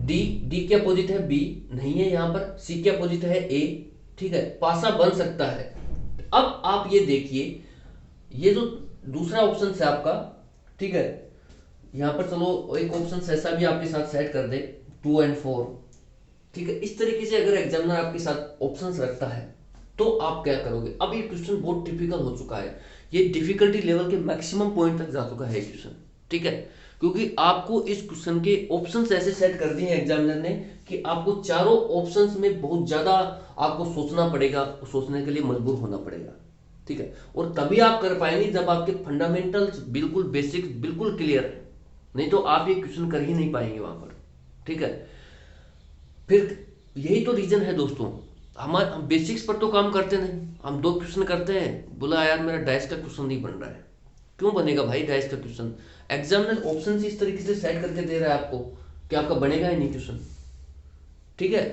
डी, डी के अपोजिट है बी, नहीं है यहाँ पर। सी के अपोजिट है ए, ठीक है, पासा बन सकता है। अब आप ये देखिए, ये जो दूसरा ऑप्शन है आपका, ठीक है, यहाँ पर चलो एक ऑप्शन ऐसा भी आपके साथ सेट कर दे 2 और 4, ठीक है। इस तरीके से अगर एग्जामिनर आपके साथ ऑप्शंस रखता है तो आप क्या करोगे। अब ये क्वेश्चन बहुत टिपिकल हो चुका है, ये डिफिकल्टी लेवल के मैक्सिमम पॉइंट तक जा चुका है क्वेश्चन, ठीक है, क्योंकि आपको इस क्वेश्चन के ऑप्शंस ऐसे सेट कर दिए हैं एग्जामिनर ने कि आपको चारों ऑप्शंस में बहुत ज्यादा आपको सोचना पड़ेगा, सोचने के लिए मजबूर होना पड़ेगा, ठीक है। और तभी आप कर पाएंगे जब आपके फंडामेंटल्स बिल्कुल बेसिक्स बिल्कुल क्लियर है, नहीं तो आप ये क्वेश्चन कर ही नहीं पाएंगे वहां पर, ठीक है। फिर यही तो रीजन है दोस्तों, हम बेसिक्स पर तो काम करते नहीं, हम 2 क्वेश्चन करते हैं, बोला यार मेरा डाइस का क्वेश्चन नहीं बन रहा है। क्यों बनेगा भाई डाइस का क्वेश्चन? एग्जामिनर ऑप्शन इस तरीके से सेट करके दे रहा है आपको कि आपका बनेगा ही नहीं क्वेश्चन, ठीक है।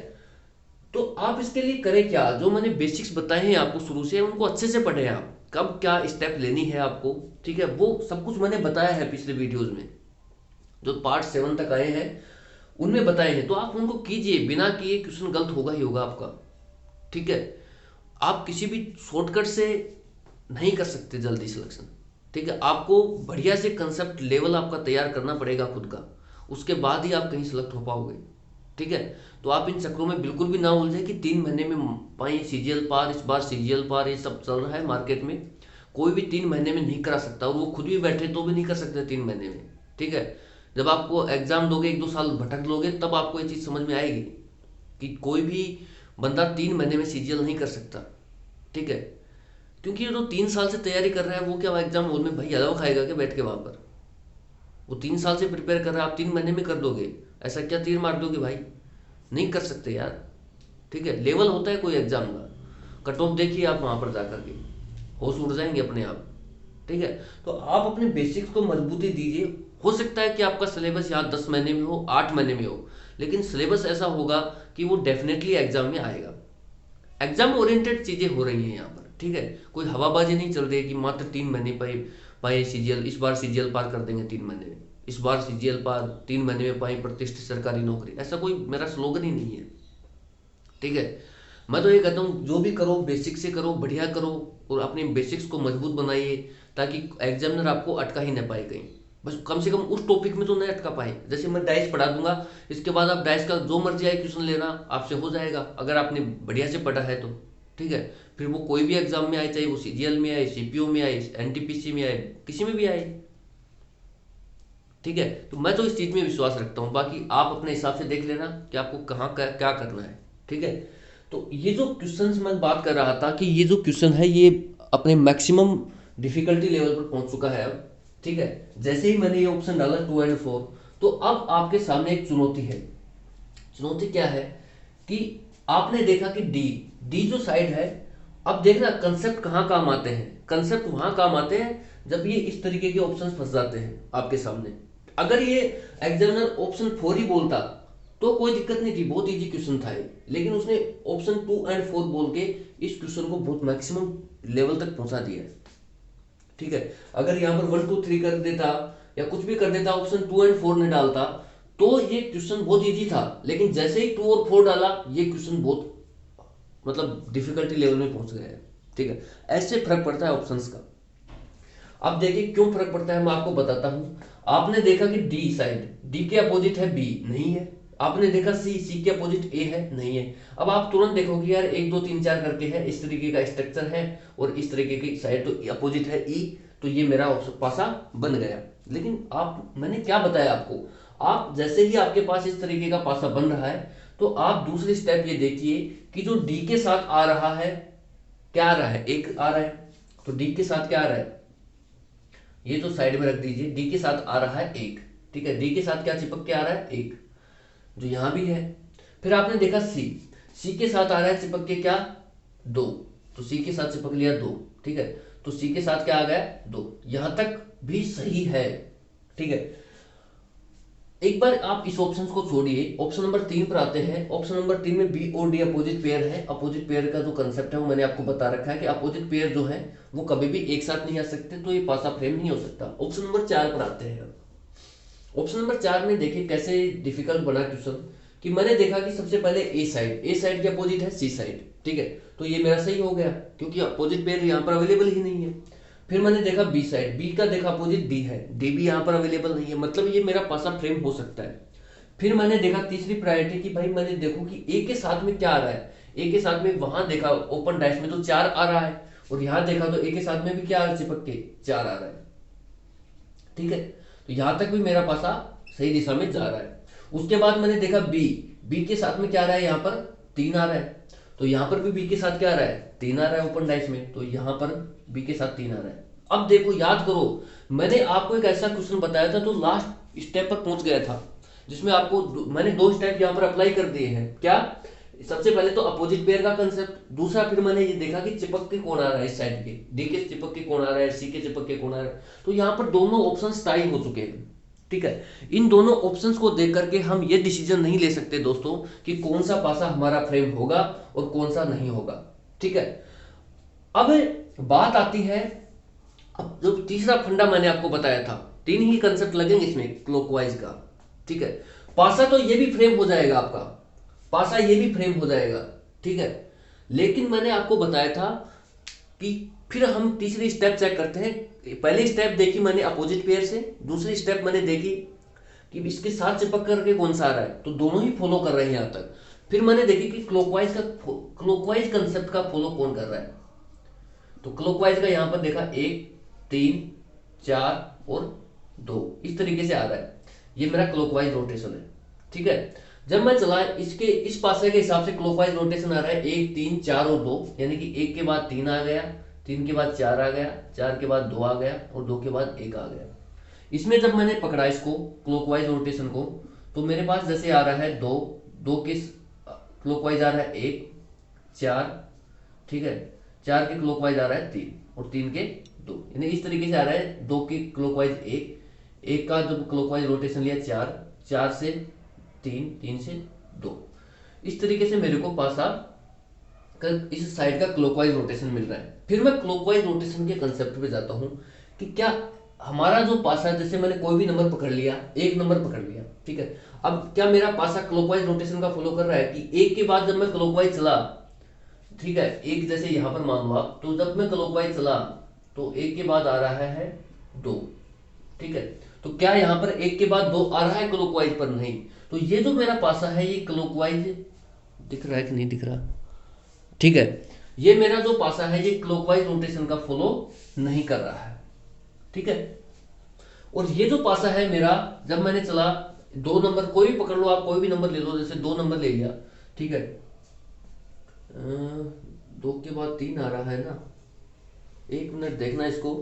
तो आप इसके लिए करें क्या, जो मैंने बेसिक्स बताए हैं आपको शुरू से, उनको अच्छे से पढ़ें आप, कब क्या स्टेप लेनी है आपको, ठीक है, वो सब कुछ मैंने बताया है पिछले वीडियोज में, जो पार्ट 7 तक आए हैं उनमें बताए हैं, तो आप उनको कीजिए, बिना किए क्वेश्चन गलत होगा ही होगा आपका, ठीक है। आप किसी भी शॉर्टकट से नहीं कर सकते जल्दी सिलेक्शन, ठीक है, आपको बढ़िया से कंसेप्ट लेवल आपका तैयार करना पड़ेगा खुद का, उसके बाद ही आप कहीं सिलेक्ट हो पाओगे, ठीक है। तो आप इन चक्रों में बिल्कुल भी ना उलझे कि 3 महीने में पाए सीजीएल पार, इस बार सीजीएल पार, ये सब चल रहा है मार्केट में, कोई भी 3 महीने में नहीं करा सकता, और वो खुद भी बैठे तो भी नहीं कर सकते 3 महीने में, ठीक है। जब आपको एग्जाम दोगे, 1-2 साल भटक लोगे, तब आपको ये चीज़ समझ में आएगी कि कोई भी बंदा 3 महीने में सीजीएल नहीं कर सकता, ठीक है। क्योंकि ये जो 3 साल से तैयारी कर रहा है, वो क्या एग्जाम हॉल में भाई हलवा खाएगा क्या बैठ के वहां पर? वो 3 साल से प्रिपेयर कर रहा है, आप 3 महीने में कर दोगे? ऐसा क्या तीर मार दोगे भाई? नहीं कर सकते यार, ठीक है। लेवल होता है कोई एग्जाम का, कट ऑफ देखिए आप वहां पर जाकर के, होश उड़ जाएंगे अपने आप, ठीक है। तो आप अपने बेसिक्स को मजबूती दीजिए। हो सकता है कि आपका सिलेबस यहाँ 10 महीने में हो, 8 महीने में हो, लेकिन सिलेबस ऐसा होगा कि वो डेफिनेटली एग्जाम में आएगा। एग्जाम ओरिएंटेड चीजें हो रही हैं यहाँ पर, ठीक है, कोई हवाबाजी नहीं चल रही है कि मात्र 3 महीने पाए सीजीएल, इस बार सीजीएल पार कर देंगे 3 महीने में, इस बार सीजीएल पार 3 महीने में पाई प्रतिष्ठित सरकारी नौकरी, ऐसा कोई मेरा स्लोगन ही नहीं है, ठीक है। मैं तो ये कहता हूँ जो भी करो बेसिक से करो, बढ़िया करो, और अपने बेसिक्स को मजबूत बनाइए, ताकि एग्जामिनर आपको अटका ही न पाए कहीं, बस कम से कम उस टॉपिक में तो नहीं अटका पाए। जैसे मैं डाइस पढ़ा दूंगा, इसके बाद आप डाइस का जो मर्जी आए क्वेश्चन लेना आपसे हो जाएगा, अगर आपने बढ़िया से पढ़ा है तो, ठीक है। फिर वो कोई भी एग्जाम में आए, चाहे वो सीजीएल में आए, सीपीओ में आए, एनटीपीसी में आए, किसी में भी आए, ठीक है। तो मैं तो इस चीज में विश्वास रखता हूँ, बाकी आप अपने हिसाब से देख लेना कि आपको कहाँ क्या करना है, ठीक है। तो ये जो क्वेश्चन मैं बात कर रहा था कि ये जो क्वेश्चन है ये अपने मैक्सिमम डिफिकल्टी लेवल पर पहुंच चुका है अब, ठीक है। जैसे ही मैंने ये ऑप्शन डाला 2 और 4, तो अब आपके सामने एक चुनौती है। चुनौती क्या है कि आपने देखा कि डी डी जो साइड है, अब देखना कंसेप्ट कहाँ काम आते हैं। कंसेप्ट वहां काम आते हैं जब ये इस तरीके के ऑप्शंस फंस जाते हैं आपके सामने। अगर ये एग्जामिनर ऑप्शन 4 ही बोलता तो कोई दिक्कत नहीं थी, बहुत इजी क्वेश्चन था ये, लेकिन उसने ऑप्शन 2 और 4 बोल के इस क्वेश्चन को बहुत मैक्सिमम लेवल तक पहुंचा दिया है, ठीक है। अगर यहाँ पर 1 2 3 कर देता या कुछ भी कर देता, ऑप्शन 2 और 4 ने डालता, तो ये क्वेश्चन बहुत इजी था, लेकिन जैसे ही 2 और 4 डाला, ये क्वेश्चन बहुत मतलब डिफिकल्टी लेवल में पहुंच गया है, ठीक है। ऐसे फर्क पड़ता है ऑप्शंस का। अब देखिए क्यों फर्क पड़ता है, मैं आपको बताता हूं। आपने देखा कि डी साइड, डी के अपोजिट है बी, नहीं है। आपने देखा सी के अपोजिट ए है, नहीं है। अब आप तुरंत देखोगे यार 1 2 3 4 करके है, इस तरीके का स्ट्रक्चर है, और इस तरीके की साइड तो अपोजिट है ई, तो ये मेरा पासा बन गया। लेकिन आप, मैंने क्या बताया आपको, आप जैसे ही आपके पास इस तरीके का पासा बन रहा है, तो आप दूसरी स्टेप ये देखिए कि जो डी के साथ आ रहा है, क्या आ रहा है, एक आ रहा है, तो डी के साथ क्या आ रहा है, ये तो साइड में रख दीजिए, डी के साथ आ रहा है एक, ठीक है। डी के साथ क्या चिपक के आ रहा है, एक, जो यहां भी है। फिर आपने देखा सी के साथ आ रहा है चिपक के क्या, 2, तो सी के साथ चिपक लिया 2, ठीक है। तो सी के साथ क्या आ गया, 2, यहां तक भी सही है, ठीक है। एक बार आप इस ऑप्शन को छोड़िए, ऑप्शन नंबर 3 पर आते हैं। ऑप्शन नंबर 3 में बी और डी अपोजिट पेयर है। अपोजिट पेयर का जो कंसेप्ट है वो मैंने आपको बता रखा है कि अपोजिट पेयर जो है वो कभी भी एक साथ नहीं आ सकते, तो ये पासा फ्रेम नहीं हो सकता। ऑप्शन नंबर 4 पर आते हैं। ऑप्शन नंबर 4 में देखिए कैसे डिफिकल्ट बना क्वेश्चन, कि मैंने देखा कि सबसे पहले ए साइड के अपोजिट है सी साइड, ठीक है, तो ये मेरा सही हो गया क्योंकि अपोजिट पेयर यहाँ पर अवेलेबल ही नहीं है। फिर मैंने देखा बी साइड, बी का देखा अपोजिट डी है, डी भी यहाँ पर अवेलेबल नहीं है, मतलब ये मेरा पासा फ्रेम हो सकता है। फिर मैंने देखा तीसरी प्रायोरिटी की भाई मैंने देखो कि ए के साथ में क्या आ रहा है, ए के साथ में वहां देखा ओपन डैश में तो 4 आ रहा है, और यहां देखा तो ए के साथ में भी क्या चिपक के 4 आ रहा है, ठीक है, तो यहां तक भी मेरा पासा सही दिशा में जा रहा है। उसके बाद मैंने देखा बी के साथ में क्या आ रहा है, यहाँ पर 3 आ रहा है, तो यहाँ पर भी बी के साथ क्या आ रहा है, 3 आ रहा है ओपन डैश में, तो यहाँ पर बी के साथ 3 आ रहा है। अब देखो याद करो, मैंने आपको एक ऐसा क्वेश्चन बताया था तो लास्ट स्टेप पर पहुंच गया था, जिसमें आपको मैंने 2 स्टेप यहाँ पर अप्लाई कर दिए हैं। क्या, सबसे पहले तो अपोजिट पेयर का कंसेप्ट, दूसरा फिर मैंने ये देखा कि चिपक के कौन आ रहा है, इस साइड के डी के चिपक के कौन आ रहा है, सी के चिपक के कौन आ रहा है, तो यहाँ पर दोनों ऑप्शन टाई हो चुके हैं, ठीक है। इन दोनों ऑप्शंस को देख करके हम ये डिसीजन नहीं ले सकते दोस्तों कि कौन सा पासा हमारा फ्रेम होगा और कौन सा नहीं होगा, ठीक है। अब बात आती है, अब जो तीसरा फंडा मैंने आपको बताया था, 3 ही कंसेप्ट लगेंगे इसमें क्लॉकवाइज का, ठीक है। पासा तो ये भी फ्रेम हो जाएगा आपका, पासा ये भी फ्रेम हो जाएगा, ठीक है, लेकिन मैंने आपको बताया था कि फिर हम तीसरी स्टेप चेक करते हैं। पहली स्टेप देखी मैंने अपोजिट पेयर से, दूसरी स्टेप मैंने देखी कि इसके साथ चिपक करके कौन सा आ रहा है, तो दोनों ही फॉलो कर रहे हैं यहां तक। फिर मैंने देखी कि क्लॉकवाइज कंसेप्ट का फॉलो कौन कर रहा है, तो क्लॉकवाइज का यहां पर देखा 1 3 4 और 2 इस तरीके से आ रहा है, ये मेरा क्लॉकवाइज रोटेशन है, ठीक है। जब मैं चला इसके इस पासे के हिसाब से क्लॉकवाइज रोटेशन आ रहा है 1 3 4 और 2, यानी कि 1 के बाद 3 आ गया, 3 के बाद 4 आ गया, 4 के बाद 2 आ गया और 2 के बाद 1 आ गया। इसमें जब मैंने पकड़ा इसको क्लॉकवाइज रोटेशन को, तो मेरे पास जैसे आ रहा है 2 2 के क्लॉकवाइज आ रहा है 1 4, ठीक है, 4 के क्लॉकवाइज आ रहा है 3 और 3 के 2, यानी इस तरीके से आ रहा है। 2 के क्लॉकवाइज 1 का जब क्लॉकवाइज रोटेशन लिया 4, 4 से 3, 3 से 2, इस तरीके से मेरे को पासा इस साइड का क्लॉकवाइज रोटेशन मिल रहा है। फिर मैं क्लॉकवाइज रोटेशन के कंसेप्ट पे जाता हूं कि क्या हमारा जो पासा, जैसे मैंने कोई भी नंबर पकड़ लिया, 1 नंबर पकड़ लिया, ठीक है, अब क्या मेरा पासा क्लॉकवाइज रोटेशन का फॉलो कर रहा है कि 1 के बाद जब मैं क्लॉकवाइज चला, ठीक है, 1 जैसे यहां पर मान लो आप, तो जब मैं क्लॉकवाइज चला तो 1 के बाद आ रहा है 2, ठीक है, तो क्या यहां पर 1 के बाद 2 आ रहा है क्लॉकवाइज पर, नहीं, तो ये जो मेरा पासा है ये क्लॉकवाइज दिख रहा है कि नहीं दिख रहा, ठीक है, ये मेरा जो पासा है ये क्लॉकवाइज रोटेशन का फॉलो नहीं कर रहा है, ठीक है। और ये जो पासा है मेरा, जब मैंने चला 2 नंबर कोई भी पकड़ लो आप, कोई भी नंबर ले लो, जैसे 2 नंबर ले लिया, ठीक है, 2 के बाद 3 आ रहा है ना, 1 मिनट देखना इसको,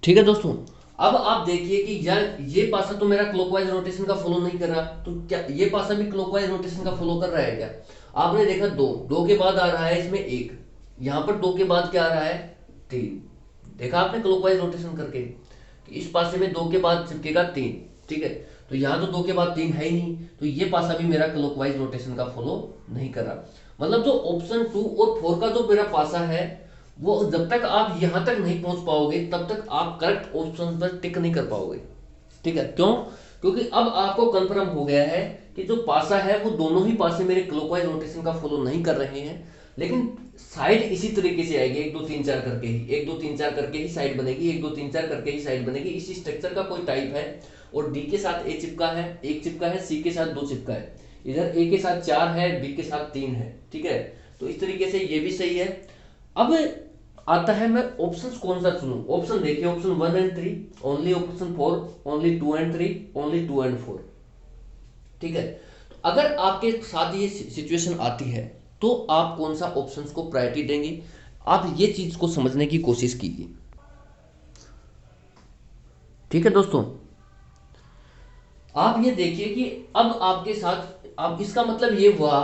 ठीक है दोस्तों। अब आप देखिए कि यार ये पासा तो मेरा क्लॉकवाइज रोटेशन का फॉलो नहीं कर रहा, तो क्या ये पासा भी क्लॉकवाइज रोटेशन का फॉलो कर रहा है क्या? आपने देखा 2 के बाद आ रहा है इसमें 1, यहां पर 2 के बाद क्या आ रहा है 3, देखा आपने क्लॉकवाइज रोटेशन करके कि इस पासे में 2 के बाद चिपकेगा 3, ठीक है, तो यहां तो 2 के बाद 3 है ही नहीं, तो ये पासा भी मेरा क्लॉकवाइज रोटेशन का फॉलो नहीं कर रहा। मतलब जो ऑप्शन 2 और 4 का जो मेरा पासा है, वो जब तक आप यहां तक नहीं पहुंच पाओगे तब तक आप करेक्ट ऑप्शन पर टिक नहीं कर पाओगे, ठीक है। क्यों? क्योंकि अब आपको कंफर्म हो गया है कि जो पासा है वो दोनों ही पासे मेरे क्लॉकवाइज रोटेशन का फॉलो नहीं कर रहे हैं, लेकिन साइड इसी तरीके से आएगी, 1 2 3 4 करके ही, 1 2 3 4 करके ही साइड बनेगी, 1 2 3 4 करके ही साइड बनेगी। इसी स्ट्रक्चर का कोई टाइप है, और डी के साथ ए चिपका है, 1 चिपका है, सी के साथ 2 चिपका है, इधर ए के साथ 4 है, बी के साथ 3 है, ठीक है, तो इस तरीके से ये भी सही है। अब आता है मैं ऑप्शंस कौन सा चुनूं। ऑप्शन देखिए, option 1 and 3, only option 4, only 2 and 3, only 2 and 4, ठीक है। तो अगर आपके साथ ये सिचुएशन आती है तो आप कौन सा ऑप्शंस को प्रायोरिटी देंगे, आप ये चीज को समझने की कोशिश कीजिए, ठीक है दोस्तों। आप ये देखिए कि अब आपके साथ, अब इसका मतलब ये हुआ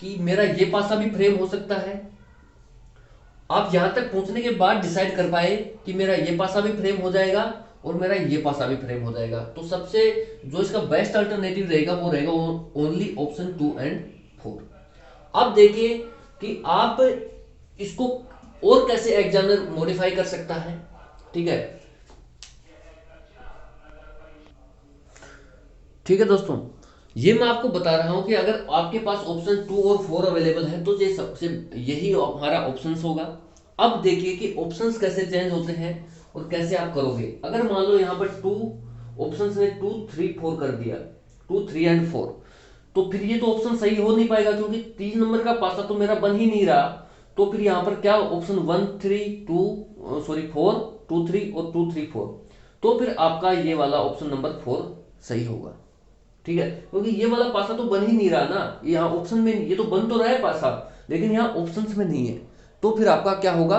कि मेरा ये पासा भी फ्रेम हो सकता है। आप यहां तक पहुंचने के बाद डिसाइड कर पाए कि मेरा ये पासा भी फ्रेम हो जाएगा और मेरा ये पासा भी फ्रेम हो जाएगा, तो सबसे जो इसका बेस्ट अल्टरनेटिव रहेगा वो रहेगा ओनली ऑप्शन 2 एंड 4। अब देखिए कि आप इसको और कैसे एग्जामिनर मॉडिफाई कर सकता है, ठीक है। ठीक है दोस्तों, ये मैं आपको बता रहा हूं कि अगर आपके पास ऑप्शन 2 और 4 अवेलेबल है तो ये सबसे यही हमारा ऑप्शंस होगा। अब देखिए कि ऑप्शंस कैसे चेंज होते हैं और कैसे आप करोगे। अगर मान लो यहाँ पर 2 ऑप्शंस ने 2 3 4 कर दिया, 2 3 एंड 4, तो फिर ये तो ऑप्शन सही हो नहीं पाएगा क्योंकि 3 नंबर का पासा तो मेरा बन ही नहीं रहा। तो फिर यहाँ पर क्या ऑप्शन 1 3 2 सॉरी 4 2 3 और 2 3 4, तो फिर आपका ये वाला ऑप्शन नंबर 4 सही होगा, ठीक है। क्योंकि ये वाला पासा तो बन ही नहीं रहा ना, यहाँ ऑप्शन में ये तो बन तो रहा है पासा, लेकिन यहाँ ऑप्शंस में नहीं है। तो फिर आपका क्या होगा,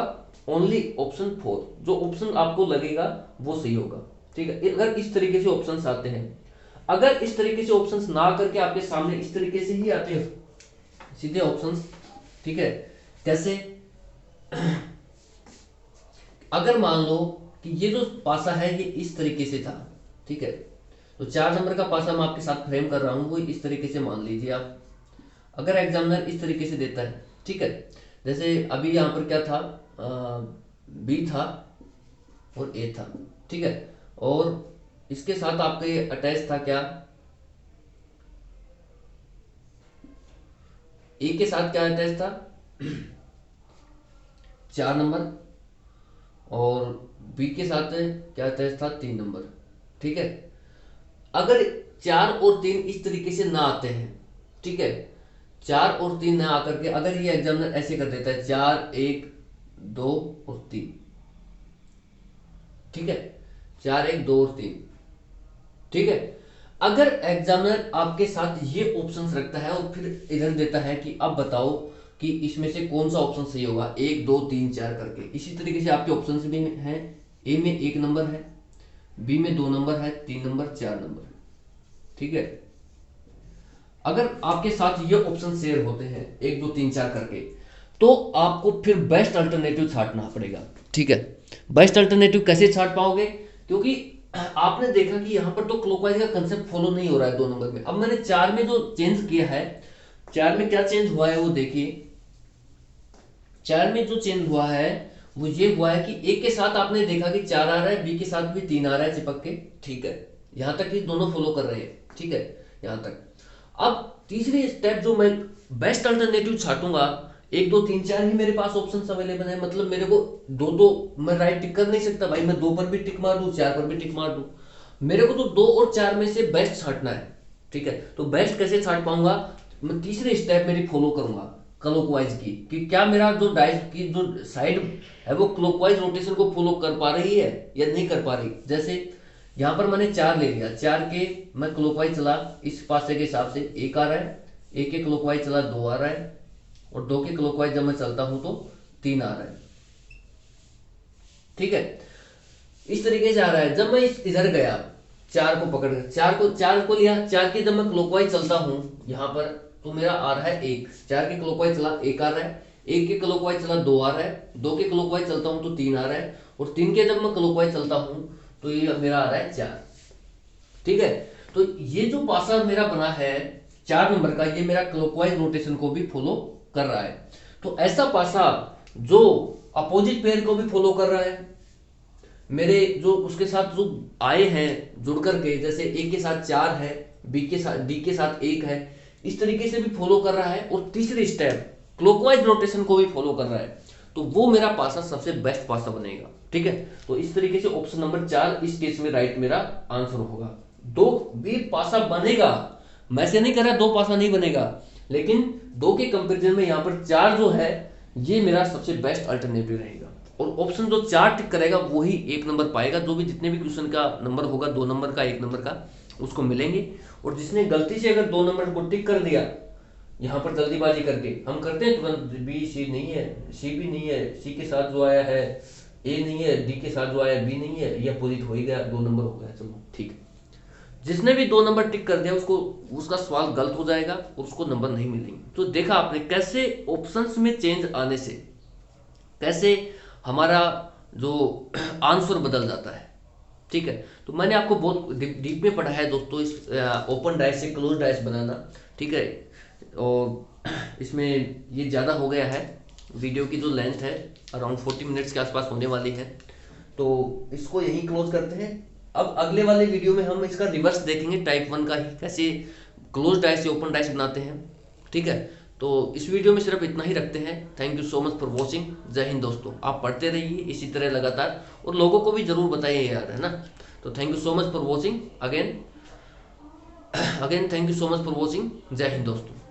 ओनली ऑप्शन 4, जो ऑप्शन आपको लगेगा वो सही होगा, ठीक है। अगर इस तरीके से ऑप्शंस आते हैं, अगर इस तरीके से ऑप्शंस ना करके आपके सामने इस तरीके से ही आते हैं सीधे ऑप्शंस, ठीक है। कैसे, अगर मान लो कि ये जो पासा है ये इस तरीके से था, ठीक है, तो 4 नंबर का पासा मैं आपके साथ फ्रेम कर रहा हूं, वो इस तरीके से मान लीजिए आप। अगर एग्जामिनर इस तरीके से देता है, ठीक है, जैसे अभी यहाँ पर क्या था, बी था और ए था, ठीक है, और इसके साथ आपका ये अटैच था क्या, ए के साथ क्या अटैच था 4 नंबर, और बी के साथ क्या अटैच था 3 नंबर, ठीक है। अगर 4 और 3 इस तरीके से ना आते हैं, ठीक है, 4 और 3 ना आकर के अगर ये एग्जामिनर ऐसे कर देता है 4 1 2 और 3, ठीक है, 4 1 2 और 3, ठीक है। अगर एग्जामिनर आपके साथ ये ऑप्शंस रखता है और फिर इधर देता है कि अब बताओ कि इसमें से कौन सा ऑप्शन सही होगा, 1 2 3 4 करके, इसी तरीके से आपके ऑप्शन भी हैं। ए में 1 नंबर है, बी में 2 नंबर है, 3 नंबर 4 नंबर, ठीक है। अगर आपके साथ ये ऑप्शन शेयर होते हैं 1 2 3 4 करके, तो आपको फिर बेस्ट अल्टरनेटिव छांटना पड़ेगा, ठीक है। बेस्ट अल्टरनेटिव कैसे छांट पाओगे, क्योंकि आपने देखा कि यहाँ पर तो क्लॉकवाइज का कंसेप्ट फॉलो नहीं हो रहा है 2 नंबर में। अब मैंने 4 में जो चेंज किया है, 4 में क्या चेंज हुआ है वो देखिए। 4 में जो चेंज हुआ है वो ये हुआ है कि ए के साथ आपने देखा कि 4 आ रहा है, बी के साथ भी 3 आ रहा है चिपक के, ठीक है। यहां तक कि दोनों फॉलो कर रहे हैं, ठीक है, यहां तक। अब तीसरी स्टेप जो मैं बेस्ट अल्टरनेटिव छाटूंगा, 1 2 3 4 ही मेरे पास ऑप्शंस अवेलेबल है, मतलब मेरे को दो दो मैं राइट टिक कर नहीं सकता भाई, मैं 2 पर भी टिक मार दूं 4 पर भी टिक मार दूं, मेरे को तो 2 और 4 में से बेस्ट छाटना है, ठीक है। तो बेस्ट कैसे छाट पाऊंगा, मैं तीसरी स्टेप मेरी फॉलो करूंगा क्लॉकवाइज की, कि क्या मेरा जो डाइस की जो साइड है वो क्लॉकवाइज रोटेशन को फॉलो कर पा रही है या नहीं कर पा रही। जैसे यहां पर मैंने 4 ले लिया, 4 के मैं क्लॉकवाइज चला इस पासे के हिसाब से 1 आ रहा है, 1 के क्लॉकवाइज चला 2 आ रहा है, और 2 के क्लॉकवाइज जब मैं चलता हूं तो 3 आ रहा है, ठीक है। इस तरीके से आ रहा है। जब मैं इधर गया 4 को पकड़ कर, 4 को लिया, 4 के जब मैं क्लॉकवाइज चलता हूं यहां पर, तो मेरा आ रहा है 1, 4 के क्लॉकवाइज चला 1 आ रहा है, 1 के क्लॉकवाइज चला 2 आ रहा है, 2 के क्लॉकवाइज चलता हूं तो 3 आ रहा है, और 3 के जब मैं क्लॉकवाइज चलता हूं तो ये मेरा आ रहा है 4, ठीक है। तो ये जो पासा मेरा बना है 4 नंबर का, ये मेरा क्लॉकवाइज रोटेशन को भी फॉलो कर रहा है। तो ऐसा पासा जो अपोजिट पेयर को भी फॉलो कर रहा है, मेरे जो उसके साथ जो आए हैं जुड़ करके, जैसे ए के साथ 4 है, बी के साथ डी के साथ 1 है, इस तरीके से भी फॉलो कर रहा है, और तीसरी स्टेप क्लॉकवाइज रोटेशन को भी फॉलो कर रहा है, तो वो मेरा पासा सबसे बेस्ट पासा बनेगा, ठीक है। तो इस तरीके से ऑप्शन नंबर 4 इस केस में राइट मेरा आंसर होगा। 2 भी पासा बनेगा, मैं से नहीं कर रहा 2 पासा नहीं बनेगा, लेकिन 2 के कंपेरिजन में यहाँ पर 4 जो है ये मेरा सबसे बेस्ट अल्टरनेटिव रहेगा, और ऑप्शन जो 4 टिक करेगा वही 1 नंबर पाएगा। जो भी जितने भी क्वेश्चन का नंबर होगा 2 नंबर का 1 नंबर का उसको मिलेंगे, और जिसने गलती से अगर 2 नंबर को टिक कर दिया यहाँ पर जल्दीबाजी करके, हम करते हैं तुरंत बी सी नहीं है, सी भी नहीं है, सी के साथ जो आया है ए नहीं है, डी के साथ जो आया बी नहीं है, ये अपोजिट हो ही गया, 2 नंबर हो गया, चलो ठीक है। जिसने भी 2 नंबर टिक कर दिया उसको उसका सवाल गलत हो जाएगा और उसको नंबर नहीं मिलेंगे। तो देखा आपने कैसे ऑप्शंस में चेंज आने से कैसे हमारा जो आंसर बदल जाता है, ठीक है। तो मैंने आपको बहुत डीप में पढ़ाया है दोस्तों इस ओपन डाइस से क्लोज डाइस बनाना, ठीक है। और इसमें ये ज़्यादा हो गया है, वीडियो की जो लेंथ है अराउंड 40 मिनट्स के आसपास होने वाली है, तो इसको यहीं क्लोज करते हैं। अब अगले वाले वीडियो में हम इसका रिवर्स देखेंगे, टाइप 1 का ही कैसे क्लोज डाइस या ओपन डाइस बनाते हैं। ठीक है, तो इस वीडियो में सिर्फ इतना ही रखते हैं। Thank you so much for watching. जय हिंद दोस्तों, आप पढ़ते रहिए इसी तरह लगातार, और लोगों को भी जरूर बताइए यार, है ना। तो thank you so much for watching again thank you so much for watching. जय हिंद दोस्तों।